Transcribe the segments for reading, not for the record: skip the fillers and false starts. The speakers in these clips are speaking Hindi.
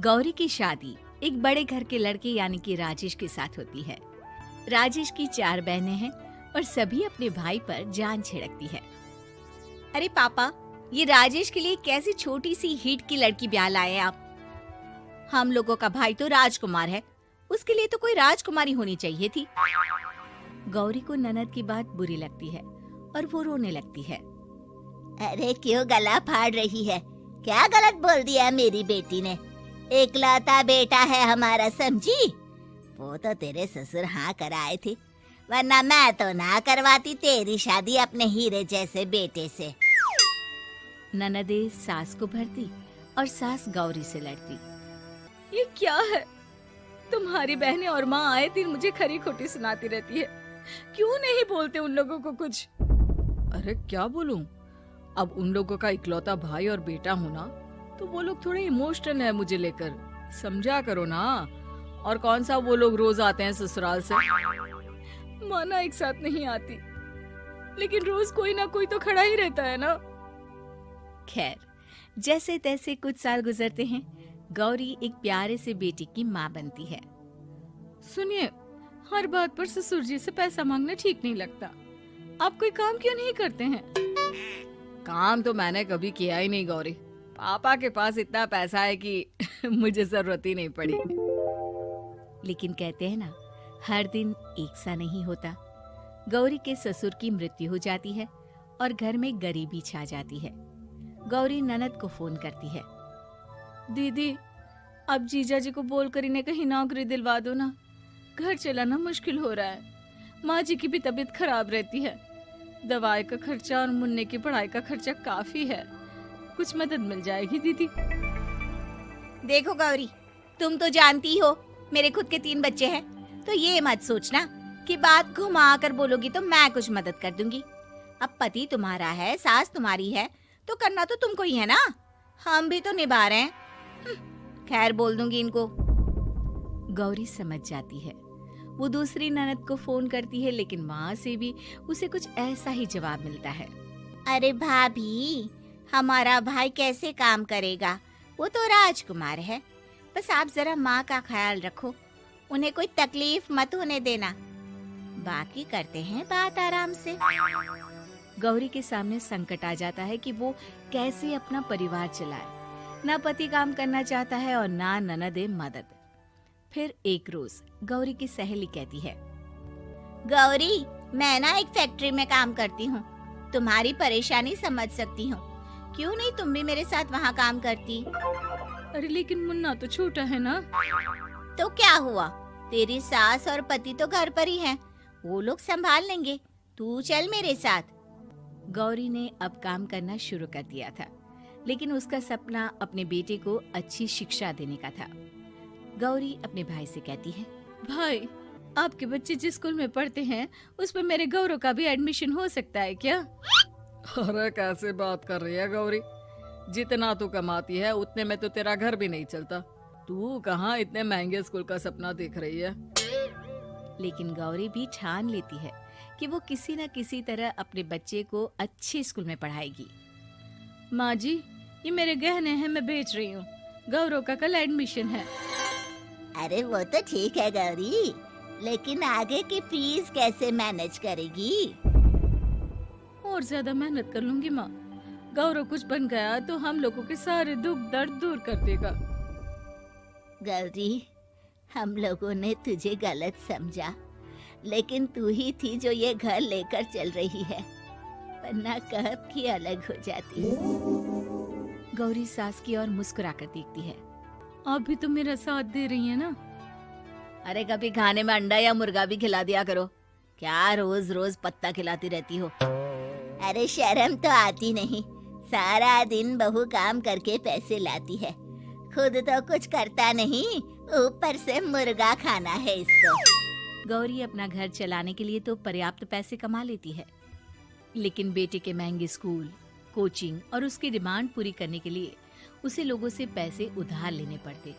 गौरी की शादी एक बड़े घर के लड़के यानी कि राजेश के साथ होती है। राजेश की 4 बहनें हैं और सभी अपने भाई पर जान छिड़कती है। अरे पापा, ये राजेश के लिए कैसी छोटी सी हिट की लड़की ब्याह लाए आप? हम लोगों का भाई तो राजकुमार है, उसके लिए तो कोई राजकुमारी होनी चाहिए थी। गौरी को ननद की बात बुरी लगती है और वो रोने लगती है। अरे क्यों गला फाड़ रही है? क्या गलत बोल दिया मेरी बेटी ने? इकलौता बेटा है हमारा, समझी? वो तो तेरे ससुर हाँ कराए थे, वरना मैं तो ना करवाती तेरी शादी अपने हीरे जैसे बेटे से। ननदे सास को भरती और सास गौरी से लड़ती। ये क्या है? तुम्हारी बहनें और माँ आए दिन मुझे खरी खोटी सुनाती रहती है। क्यों नहीं बोलते उन लोगों को कुछ? अरे क्या बोलूं? अब उन लोगों का इकलौता भाई और बेटा होना तो वो लोग थोड़े इमोशनल है मुझे लेकर, समझा करो ना। और कौन सा वो लोग रोज आते हैं ससुराल से? माना एक साथ नहीं आती, लेकिन रोज कोई ना कोई तो खड़ा ही रहता है ना। खैर, जैसे तैसे कुछ साल गुजरते हैं। गौरी एक प्यारे से बेटी की माँ बनती है। सुनिए, हर बात पर ससुर जी से पैसा मांगना ठीक नहीं लगता। आप कोई काम क्यों नहीं करते हैं? काम तो मैंने कभी किया ही नहीं गौरी। पापा के पास इतना पैसा है कि मुझे जरूरत ही नहीं पड़ी। लेकिन कहते हैं ना, हर दिन एक सा नहीं होता। गौरी के ससुर की मृत्यु हो जाती है और घर में गरीबी छा जाती है। गौरी ननद को फोन करती है। दीदी, अब जीजा जी को बोलकर इन्हें कहीं नौकरी दिलवा दो ना। घर चलाना मुश्किल हो रहा है। माँ जी की भी तबीयत खराब रहती है। दवाई का खर्चा और मुन्ने की पढ़ाई का खर्चा काफी है। कुछ मदद मिल जाएगी दीदी। देखो गौरी, तुम तो जानती हो मेरे खुद के 3 बच्चे हैं, तो ये मत सोचना कि बात घुमा कर बोलोगी तो मैं कुछ मदद कर दूंगी। अब पति तुम्हारा है, सास तुम्हारी है, तो करना तो तुमको ही है ना। हम भी तो निभा रहे हैं। खैर, बोल दूंगी इनको। गौरी समझ जाती है। वो दूसरी ननद को फोन करती है, लेकिन वहाँ से भी उसे कुछ ऐसा ही जवाब मिलता है। अरे भाभी, हमारा भाई कैसे काम करेगा? वो तो राजकुमार है। बस आप जरा माँ का ख्याल रखो, उन्हें कोई तकलीफ मत होने देना। बाकी करते हैं बात आराम से। गौरी के सामने संकट आ जाता है कि वो कैसे अपना परिवार चलाए। ना पति काम करना चाहता है और ना ननदे मदद। फिर एक रोज गौरी की सहेली कहती है, गौरी, मैं ना एक फैक्ट्री में काम करती हूँ, तुम्हारी परेशानी समझ सकती हूँ। क्यों नहीं तुम भी मेरे साथ वहाँ काम करती? अरे लेकिन मुन्ना तो छोटा है ना। तो क्या हुआ? तेरी सास और पति तो घर पर ही हैं, वो लोग संभाल लेंगे। तू चल मेरे साथ। गौरी ने अब काम करना शुरू कर दिया था, लेकिन उसका सपना अपने बेटे को अच्छी शिक्षा देने का था। गौरी अपने भाई से कहती है, भाई, आपके बच्चे जिस स्कूल में पढ़ते हैं उस पर मेरे गौरव का भी एडमिशन हो सकता है क्या? अरे कैसे बात कर रही है गौरी? जितना तू कमाती है उतने में तो तेरा घर भी नहीं चलता। तू कहाँ इतने महंगे स्कूल का सपना देख रही है? लेकिन गौरी भी ठान लेती है कि वो किसी न किसी तरह अपने बच्चे को अच्छे स्कूल में पढ़ाएगी। माँ जी, ये मेरे गहने हैं, मैं बेच रही हूँ। गौरव का कल एडमिशन है। अरे वो तो ठीक है गौरी, लेकिन आगे की फीस कैसे मैनेज करेगी? और ज्यादा मेहनत कर लूंगी माँ। गौरव कुछ बन गया तो हम लोगों के सारे दुख दर्द दूर कर देगा। गौरी, हम लोगं ने तुझे गलत समझा, लेकिन तू ही थी जो ये घर लेकर चल रही है, वरना कब की अलग हो जाती। गौरी सास की ओर मुस्कुराकर देखती है। आप भी तो मेरा साथ दे रही है ना। अरे कभी खाने में अंडा या मुर्गा भी खिला दिया करो। क्या रोज रोज पत्ता खिलाती रहती हो? अरे शर्म तो आती नहीं? सारा दिन बहू काम करके पैसे लाती है, खुद तो कुछ करता नहीं, ऊपर से मुर्गा खाना है इसको। गौरी अपना घर चलाने के लिए तो पर्याप्त पैसे कमा लेती है, लेकिन बेटे के महंगे स्कूल, कोचिंग और उसकी डिमांड पूरी करने के लिए उसे लोगों से पैसे उधार लेने पड़ते।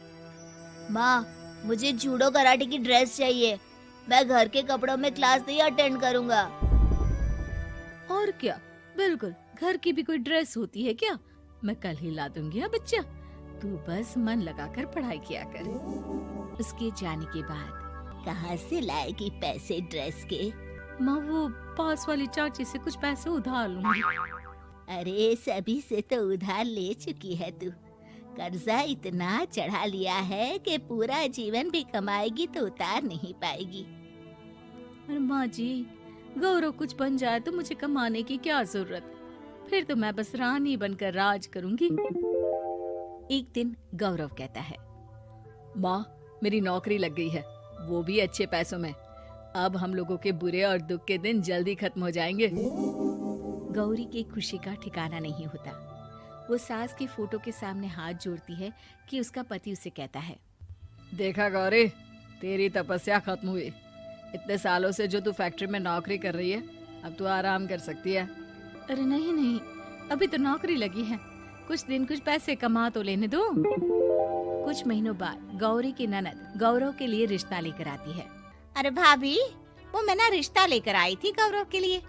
माँ, मुझे जूडो कराटे की ड्रेस चाहिए। मैं घर के कपड़ों में क्लास नहीं अटेंड करूँगा। और क्या, बिल्कुल, घर की भी कोई ड्रेस होती है क्या? मैं कल ही ला दूंगी। हाँ बच्चा, तू बस मन लगाकर पढ़ाई किया कर। उसके जाने के बाद कहाँ से लाएगी पैसे ड्रेस के? माँ वो पास वाली चाची से कुछ पैसे उधार लूंगी। अरे सभी से तो उधार ले चुकी है तू। कर्जा इतना चढ़ा लिया है कि पूरा जीवन भी कमाएगी तो उतार नहीं पाएगी। अरे माँ जी, गौरव कुछ बन जाए तो मुझे कमाने की क्या जरूरत, फिर तो मैं बस रानी बनकर राज करूंगी। एक दिन गौरव कहता है, माँ मेरी नौकरी लग गई है, वो भी अच्छे पैसों में। अब हम लोगों के बुरे और दुख के दिन जल्दी खत्म हो जाएंगे। गौरी की खुशी का ठिकाना नहीं होता। वो सास की फोटो के सामने हाथ जोड़ती है कि उसका पति उसे कहता है, देखा गौरी, तेरी तपस्या खत्म हुई। इतने सालों से जो तू फैक्ट्री में नौकरी कर रही है, अब तू आराम कर सकती है। अरे नहीं नहीं, अभी तो नौकरी लगी है, कुछ दिन कुछ पैसे कमा तो लेने दो। कुछ महीनों बाद गौरी की ननद गौरव के लिए रिश्ता लेकर आती है। अरे भाभी, वो मैं ना रिश्ता लेकर आई थी गौरव के लिए।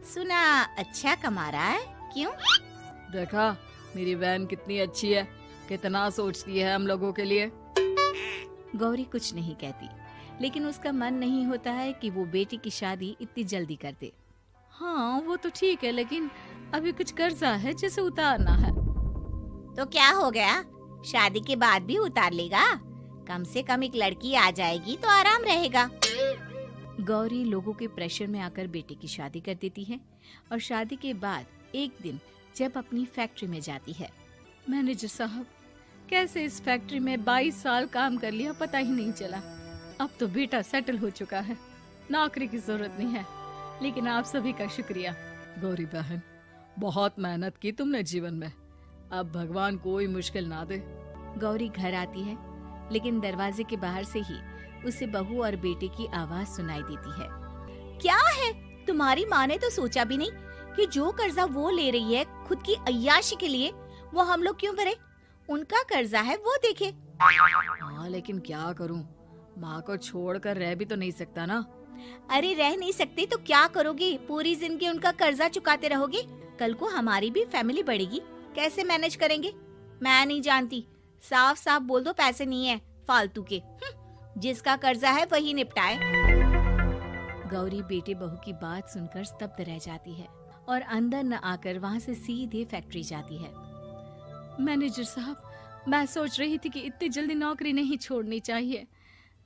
सुना अच्छा कमा रहा है, क्यों? देखा मेरी बहन कितनी अच्छी है, कितना सोचती है हम लोगों के लिए। गौरी कुछ नहीं कहती, लेकिन उसका मन नहीं होता है कि वो बेटी की शादी इतनी जल्दी कर दे। हाँ वो तो ठीक है, लेकिन अभी कुछ कर्जा है जिसे उतारना है। तो क्या हो गया, शादी के बाद भी उतार लेगा। कम से कम एक लड़की आ जाएगी तो आराम रहेगा। गौरी लोगों के प्रेशर में आकर बेटे की शादी कर देती है और शादी के बाद एक दिन जब अपनी फैक्ट्री में जाती है। मैनेजर साहब, कैसे इस फैक्ट्री में 22 साल काम कर लिया पता ही नहीं चला। अब तो बेटा सेटल हो चुका है, नौकरी की जरूरत नहीं है। लेकिन आप सभी का शुक्रिया। गौरी बहन, बहुत मेहनत की तुमने जीवन में, अब भगवान कोई मुश्किल ना दे। गौरी घर आती है, लेकिन दरवाजे के बाहर से ही उसे बहू और बेटे की आवाज सुनाई देती है। क्या है, तुम्हारी माँ ने तो सोचा भी नहीं कि जो कर्जा वो ले रही है खुद की अय्याशी के लिए, वो हम लोग क्यों भरे? उनका कर्जा है वो देखे। हाँ लेकिन क्या करूं, माँ को छोड़कर रह भी तो नहीं सकता ना। अरे रह नहीं सकते तो क्या करोगी? पूरी जिंदगी उनका कर्जा चुकाते रहोगे? कल को हमारी भी फैमिली बढ़ेगी, कैसे मैनेज करेंगे? मैं नहीं जानती, साफ साफ बोल दो पैसे नहीं है फालतू के। जिसका कर्जा है वही निपटाए। गौरी बेटे बहू की बात सुनकर स्तब्ध रह जाती है और अंदर न आकर वहाँ से सीधे फैक्ट्री जाती है। मैनेजर साहब, मैं सोच रही थी कि इतनी जल्दी नौकरी नहीं छोड़नी चाहिए,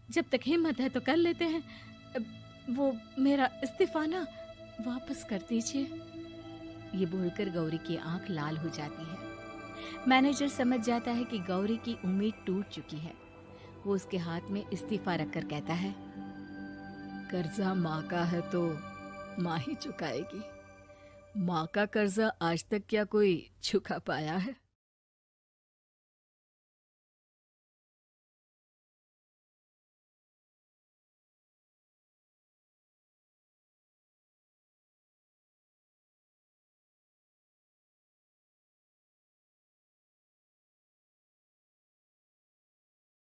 जब तक हिम्मत है तो कर लेते हैं। वो मेरा इस्तीफा ना वापस कर दीजिए। ये बोलकर गौरी की आंख लाल हो जाती है। मैनेजर समझ जाता है कि गौरी की उम्मीद टूट चुकी है। वो उसके हाथ में इस्तीफा रखकर कहता है, कर्जा माँ का है तो माँ ही चुकाएगी। माँ का कर्जा आज तक क्या कोई चुका पाया है?